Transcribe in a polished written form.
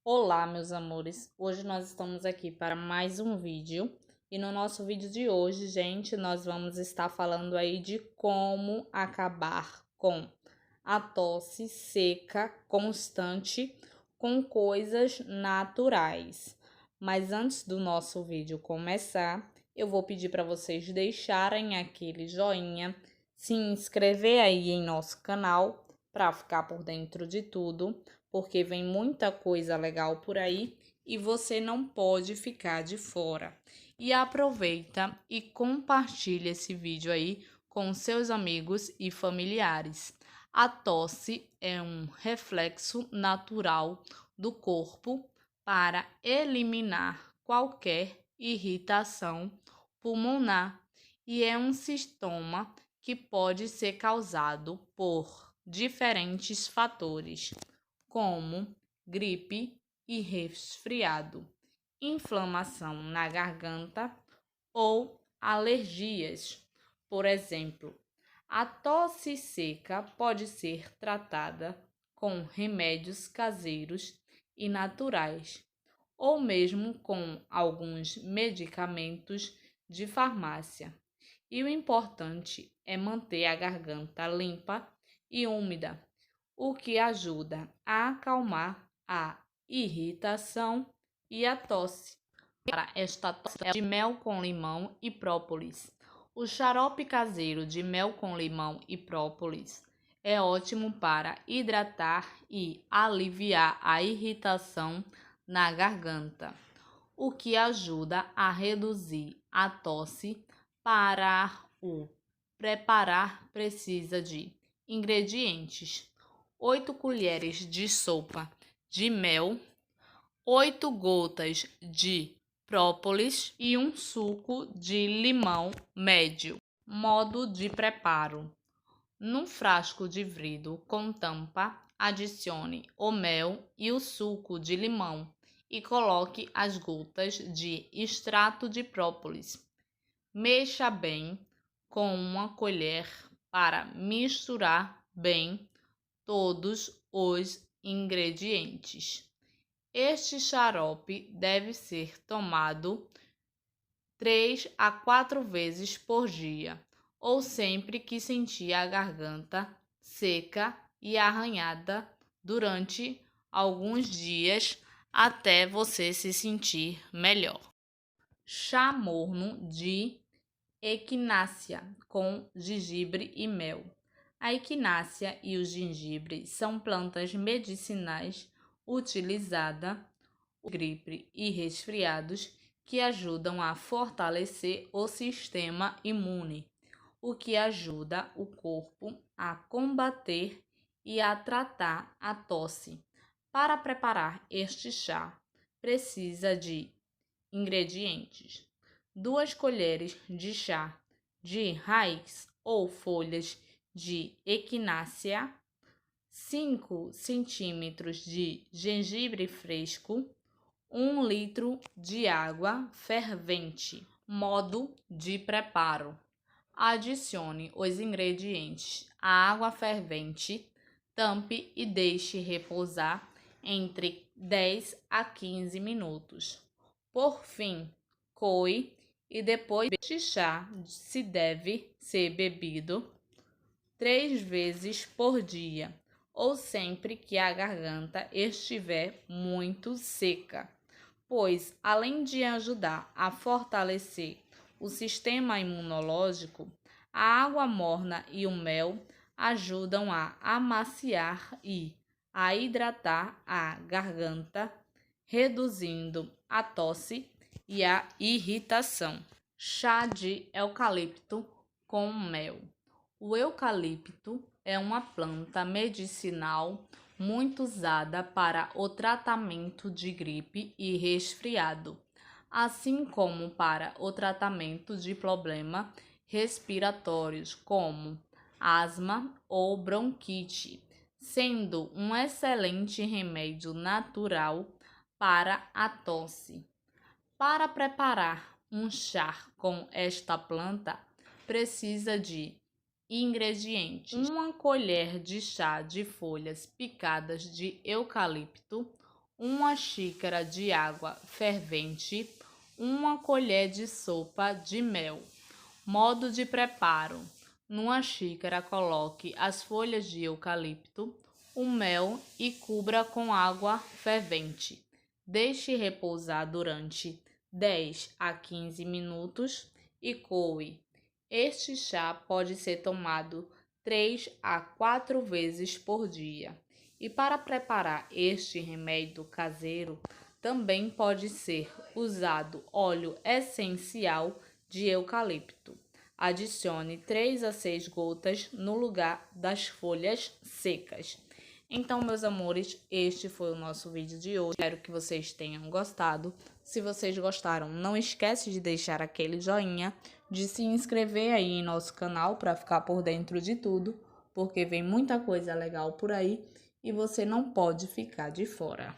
Olá, meus amores! Hoje nós estamos aqui para mais um vídeo e no nosso vídeo de hoje, gente, nós vamos estar falando aí de como acabar com a tosse seca constante com coisas naturais. Mas antes do nosso vídeo começar, eu vou pedir para vocês deixarem aquele joinha, se inscrever aí em nosso canal para ficar por dentro de tudo, porque vem muita coisa legal por aí e você não pode ficar de fora. E aproveita e compartilha esse vídeo aí com seus amigos e familiares. A tosse é um reflexo natural do corpo para eliminar qualquer irritação pulmonar e é um sintoma que pode ser causado por diferentes fatores, como gripe e resfriado, inflamação na garganta ou alergias. Por exemplo, a tosse seca pode ser tratada com remédios caseiros e naturais, ou mesmo com alguns medicamentos de farmácia. E o importante é manter a garganta limpa e úmida, o que ajuda a acalmar a irritação e a tosse. Para esta tosse de mel com limão e própolis. O xarope caseiro de mel com limão e própolis é ótimo para hidratar e aliviar a irritação na garganta, o que ajuda a reduzir a tosse. Para o preparar, precisa de ingredientes: 8 colheres de sopa de mel, 8 gotas de própolis e um suco de limão médio. Modo de preparo: num frasco de vidro com tampa, adicione o mel e o suco de limão e coloque as gotas de extrato de própolis. Mexa bem com uma colher para misturar bem todos os ingredientes. Este xarope deve ser tomado 3 a 4 vezes por dia, ou sempre que sentir a garganta seca e arranhada durante alguns dias até você se sentir melhor. Chá morno de equinácea com gengibre e mel. A equinácea e o gengibre são plantas medicinais utilizadas por gripe e resfriados que ajudam a fortalecer o sistema imune, o que ajuda o corpo a combater e a tratar a tosse. Para preparar este chá, precisa de ingredientes: 2 colheres de chá de raiz ou folhas de equinácea, 5 centímetros de gengibre fresco, 1 litro de água fervente. Modo de preparo: adicione os ingredientes à água fervente, tampe e deixe repousar entre 10 a 15 minutos. Por fim, coe e depois este chá se deve ser bebido 3 vezes por dia ou sempre que a garganta estiver muito seca, pois além de ajudar a fortalecer o sistema imunológico, a água morna e o mel ajudam a amaciar e a hidratar a garganta, reduzindo a tosse e a irritação. Chá de eucalipto com mel. O eucalipto é uma planta medicinal muito usada para o tratamento de gripe e resfriado, assim como para o tratamento de problemas respiratórios como asma ou bronquite, sendo um excelente remédio natural para a tosse. Para preparar um chá com esta planta, precisa de ingredientes: 1 colher de chá de folhas picadas de eucalipto, 1 xícara de água fervente, 1 colher de sopa de mel. Modo de preparo: numa xícara coloque as folhas de eucalipto, o mel e cubra com água fervente. Deixe repousar durante 10 a 15 minutos e coe. Este chá pode ser tomado 3 a 4 vezes por dia. E para preparar este remédio caseiro, também pode ser usado óleo essencial de eucalipto. Adicione 3 a 6 gotas no lugar das folhas secas. Então, meus amores, este foi o nosso vídeo de hoje. Espero que vocês tenham gostado. Se vocês gostaram, não esquece de deixar aquele joinha, de se inscrever aí em nosso canal para ficar por dentro de tudo, porque vem muita coisa legal por aí e você não pode ficar de fora.